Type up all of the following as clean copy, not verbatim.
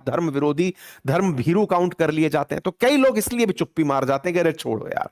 आप धर्म विरोधी, धर्म भीरू काउंट कर लिए जाते हैं। तो कई लोग इसलिए भी चुप्पी मार जाते हैं कि अरे छोड़ो यार,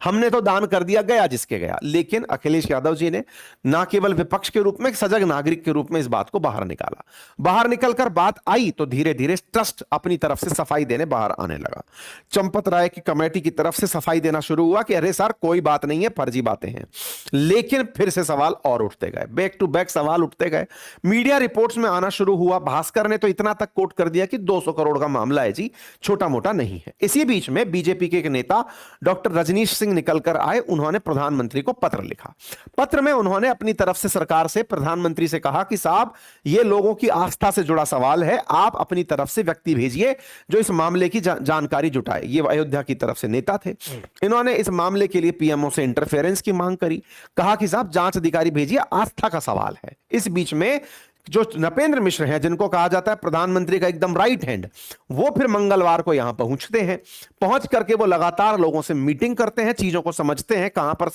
हमने तो दान कर दिया, गया जिसके गया। लेकिन अखिलेश यादव जी ने ना केवल विपक्ष के रूप में, एक सजग नागरिक के रूप में इस बात को बाहर निकाला। बाहर निकलकर बात आई तो धीरे धीरे ट्रस्ट अपनी तरफ से सफाई देने बाहर आने लगा। चंपत राय की कमेटी की तरफ से सफाई देना शुरू हुआ कि अरे सर कोई बात नहीं है, फर्जी बातें हैं। लेकिन फिर से सवाल और उठते गए, बैक टू बैक सवाल उठते गए। मीडिया रिपोर्ट्स में आना शुरू हुआ। भास्कर ने तो इतना तक कोट कर दिया कि 200 करोड़ का मामला है जी, छोटा मोटा नहीं है। इसी बीच में बीजेपी के एक नेता डॉक्टर रजनीश सिंह निकलकर आए। उन्होंने प्रधानमंत्री को पत्र लिखा। पत्र में उन्होंने अपनी तरफ से सरकार से, प्रधानमंत्री से कहा कि साहब ये लोगों की आस्था से जुड़ा सवाल है, आप अपनी तरफ से व्यक्ति भेजिए जो इस मामले की जानकारी जुटाए। ये अयोध्या की तरफ से नेता थे। इन्होंने इस मामले के लिए पीएमओ से इंटरफेरेंस की मांग करी। कहा कि साहब जांच अधिकारी भेजिए, आस्था का सवाल है। इस बीच में जो नपेंद्र मिश्र हैं, जिनको कहा जाता है प्रधानमंत्री का एकदम राइट हैंड, वो फिर मंगलवार को यहां पहुंचते हैं। पहुंच करके वो लगातार लोगों से मीटिंग करते हैं, चीजों को समझते हैं, कहां पर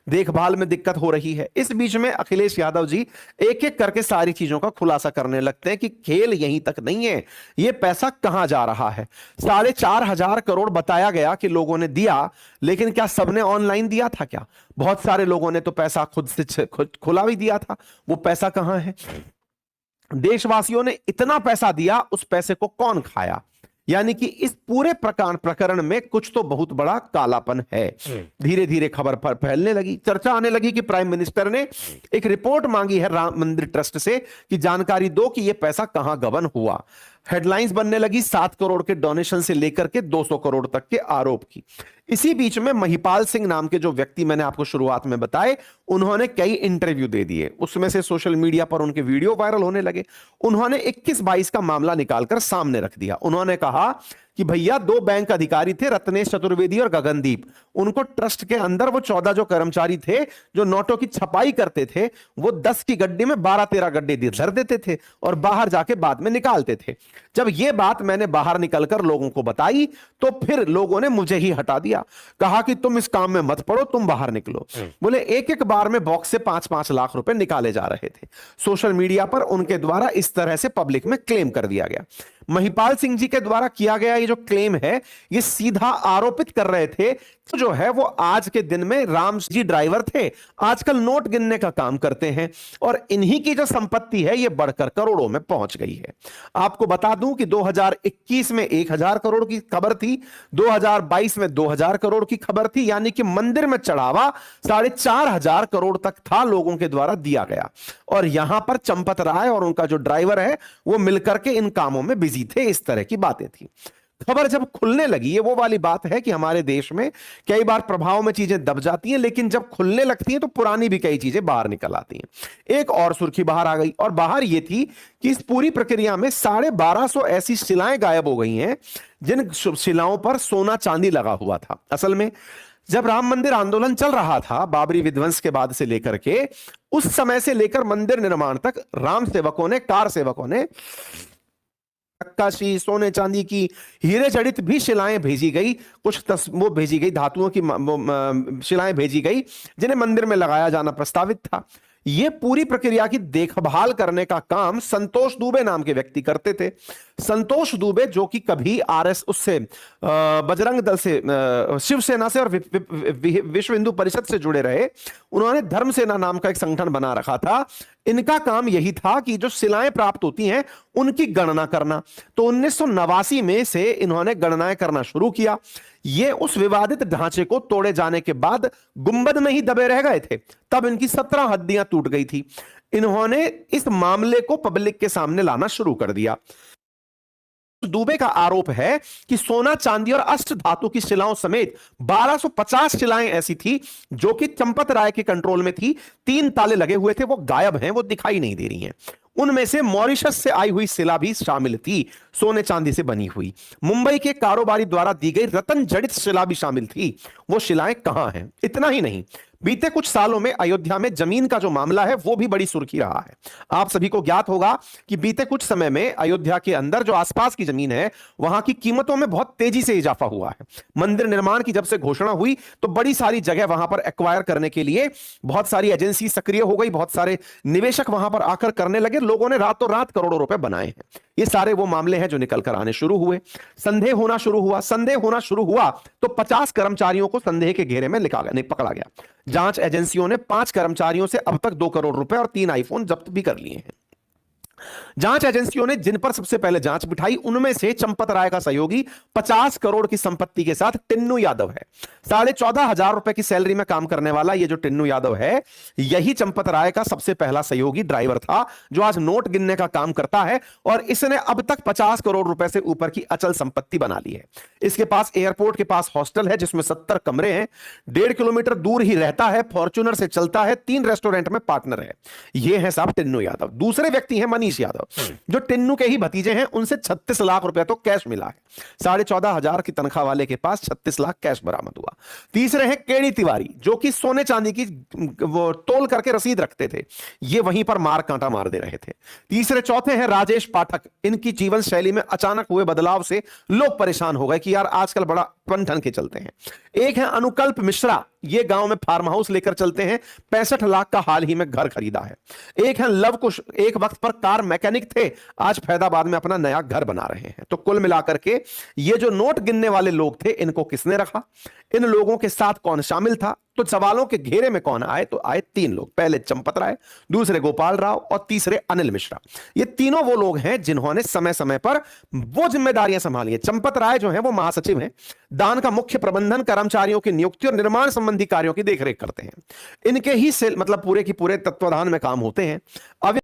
देखभाल में दिक्कत हो रही है। इस बीच में अखिलेश यादव जी एक एक करके सारी चीजों का खुलासा करने लगते हैं कि खेल यहीं तक नहीं है, ये पैसा कहां जा रहा है। 4,500 करोड़ बताया गया कि लोगों ने दिया, लेकिन क्या सबने ऑनलाइन दिया था? क्या बहुत सारे लोगों ने तो पैसा खुद से खुला भी दिया था। वो पैसा कहां है? देशवासियों ने इतना पैसा दिया, उस पैसे को कौन खाया? यानी कि इस पूरे प्रकरण में कुछ तो बहुत बड़ा कालापन है। धीरे धीरे खबर फैलने लगी, चर्चा आने लगी कि प्राइम मिनिस्टर ने एक रिपोर्ट मांगी है राम मंदिर ट्रस्ट से कि जानकारी दो कि यह पैसा कहां गबन हुआ। हेडलाइंस बनने लगी 7 करोड़ के डोनेशन से लेकर के 200 करोड़ तक के आरोप की। इसी बीच में महिपाल सिंह नाम के जो व्यक्ति मैंने आपको शुरुआत में बताए, उन्होंने कई इंटरव्यू दे दिए। उसमें से सोशल मीडिया पर उनके वीडियो वायरल होने लगे। उन्होंने 21-22 का मामला निकालकर सामने रख दिया। उन्होंने कहा कि भैया 2 बैंक अधिकारी थे, रत्नेश चतुर्वेदी और गगनदीप। उनको ट्रस्ट के अंदर वो 14 जो कर्मचारी थे जो नोटों की छपाई करते थे, वो 10 की गड्डी में 12-13 गड्ढे धर देते थे और बाहर जाके बाद में निकालते थे। जब ये बात मैंने बाहर निकलकर लोगों को बताई तो फिर लोगों ने मुझे ही हटा दिया। कहा कि तुम इस काम में मत पड़ो, तुम बाहर निकलो। बोले एक एक बार में बॉक्स से 5-5 लाख रुपए निकाले जा रहे थे। सोशल मीडिया पर उनके द्वारा इस तरह से पब्लिक में क्लेम कर दिया गया। महिपाल सिंह जी के द्वारा किया गया ये जो क्लेम है, ये सीधा आरोपित कर रहे थे तो जो है वो आज के दिन में राम जी ड्राइवर थे, आजकल नोट गिनने का काम करते हैं और इन्हीं की जो संपत्ति है ये बढ़कर करोड़ों में पहुंच गई है। आपको बता दूं कि 2021 में 1,000 करोड़ की खबर थी, 2022 में 2,000 करोड़ की खबर थी। यानी कि मंदिर में चढ़ावा 4,500 करोड़ तक था, लोगों के द्वारा दिया गया। और यहां पर चंपत राय और उनका जो ड्राइवर है वो मिलकर के इन कामों में बिजी थे। इस तरह की बातें थी। खबर जब खुलने लगी, ये वो वाली बात है कि हमारे देश में कई बार प्रभाव में चीजें दब जाती हैं, लेकिन जब खुलने लगती हैं तो पुरानी भी कई चीजें बाहर निकल आती हैं। एक और सुर्खी बाहर आ गई, और बाहर ये थी कि इस पूरी प्रक्रिया में 1250 ऐसी शिलाएं गायब हो गई हैं जिन शिलाओं पर सोना चांदी लगा हुआ था। असल में जब राम मंदिर आंदोलन चल रहा था, बाबरी विध्वंस के बाद से लेकर के, उस समय से लेकर मंदिर निर्माण तक राम सेवकों ने, कार सेवकों ने नक्काशी, सोने चांदी की, हीरे जड़ित भी शिलाएं भेजी गई। कुछ वो भेजी गई, धातुओं की शिलाएं भेजी गई जिन्हें मंदिर में लगाया जाना प्रस्तावित था। ये पूरी प्रक्रिया की देखभाल करने का काम संतोष दुबे नाम के व्यक्ति करते थे। संतोष दुबे जो कि कभी उससे बजरंग दल से, शिवसेना से और विश्व हिंदू परिषद से जुड़े रहे। उन्होंने धर्म सेना नाम का एक संगठन बना रखा था। इनका काम यही था कि जो शिलाएं प्राप्त होती हैं उनकी गणना करना। तो 1989 में से इन्होंने गणनाएं करना शुरू किया। ये उस विवादित ढांचे को तोड़े जाने के बाद गुंबद में ही दबे रह गए थे। तब इनकी 17 हड्डियां टूट गई थी। इन्होंने इस मामले को पब्लिक के सामने लाना शुरू कर दिया। दुबे का आरोप है कि सोना चांदी और अष्ट धातु की शिलाओं समेत 1250 शिलाएं ऐसी थी जो कि चंपत राय के कंट्रोल में थी। 3 ताले लगे हुए थे, वो गायब हैं, वो दिखाई नहीं दे रही हैं। उनमें से मॉरिशस से आई हुई शिला भी शामिल थी, सोने चांदी से बनी हुई। मुंबई के कारोबारी द्वारा दी गई रत्न जड़ित शिला भी शामिल थी। वो शिलाएं कहां हैं? इतना ही नहीं, बीते कुछ सालों में अयोध्या में जमीन का जो मामला है वो भी बड़ी सुर्खी रहा है। आप सभी को ज्ञात होगा कि बीते कुछ समय में अयोध्या के अंदर जो आसपास की जमीन है वहां की कीमतों में बहुत तेजी से इजाफा हुआ है। मंदिर निर्माण की जब से घोषणा हुई तो बड़ी सारी जगह वहां पर एक्वायर करने के लिए बहुत सारी एजेंसी सक्रिय हो गई, बहुत सारे निवेशक वहां पर आकर करने लगे। लोगों ने रातों रात करोड़ों रुपए बनाए हैं। ये सारे वो मामले हैं जो निकल कर आने शुरू हुए। संदेह होना शुरू हुआ तो 50 कर्मचारियों को संदेह के घेरे में पकड़ा गया। जांच एजेंसियों ने 5 कर्मचारियों से अब तक 2 करोड़ रुपए और 3 आईफोन जब्त भी कर लिए हैं। जांच एजेंसियों ने जिन पर सबसे पहले जांच बिठाई उनमें से चंपत राय का सहयोगी 50 करोड़ की संपत्ति के साथ टिन्नू यादव है। 14,500 रुपए की सैलरी में काम करने वाला यह जो टिन्नू यादव है, यही चंपत राय का सबसे पहला सहयोगी ड्राइवर था, जो आज नोट गिनने का काम करता है और इसने अब तक 50 करोड़ रुपए से ऊपर की अचल संपत्ति बना ली है। इसके पास एयरपोर्ट के पास हॉस्टल है जिसमें 70 कमरे हैं, 1.5 किलोमीटर दूर ही रहता है, फॉर्च्यूनर से चलता है, 3 रेस्टोरेंट में पार्टनर है। यह है साहब टिन्नू यादव। दूसरे व्यक्ति हैं मनीष यादव, जो टिन्नू के ही भतीजे हैं। उनसे 36 लाख रुपए तो कैश मिला है। 14,500 की तनख्वाह वाले के पास 36 लाख कैश बरामद हुआ। तीसरे हैं केडी तिवारी, जो कि सोने चांदी की वो तोल करके रसीद रखते थे, ये वहीं पर मार कांटा मार दे रहे थे। तीसरे चौथे हैं राजेश पाठक। इनकी जीवन शैली में अचानक हुए बदलाव से लोग परेशान हो गए कि यार आजकल बड़ा पन ठन के चलते हैं। एक है अनुकल्प मिश्रा, ये गांव में फार्म हाउस लेकर चलते हैं, 65 लाख का हाल ही में घर खरीदा है। एक है लव कुश, एक वक्त पर कार मैकेनिक थे, आज फैदाबाद में अपना नया घर बना रहे हैं। तो कुल मिलाकर के ये जो नोट गिनने वाले लोग थे, इनको किसने रखा, इन लोगों के साथ कौन शामिल था, तो सवालों के घेरे में कौन आए, तो आए 3 लोग। पहले चंपत राय, दूसरे गोपाल राव और तीसरे अनिल मिश्रा। ये तीनों वो लोग हैं जिन्होंने समय समय पर वो जिम्मेदारियां संभाली है। चंपत राय जो है वो महासचिव हैं, दान का मुख्य प्रबंधन, कर्मचारियों की नियुक्ति और निर्माण संबंधी कार्यों की देखरेख करते हैं। इनके ही से मतलब पूरे की पूरे तत्वाधान में काम होते हैं। अब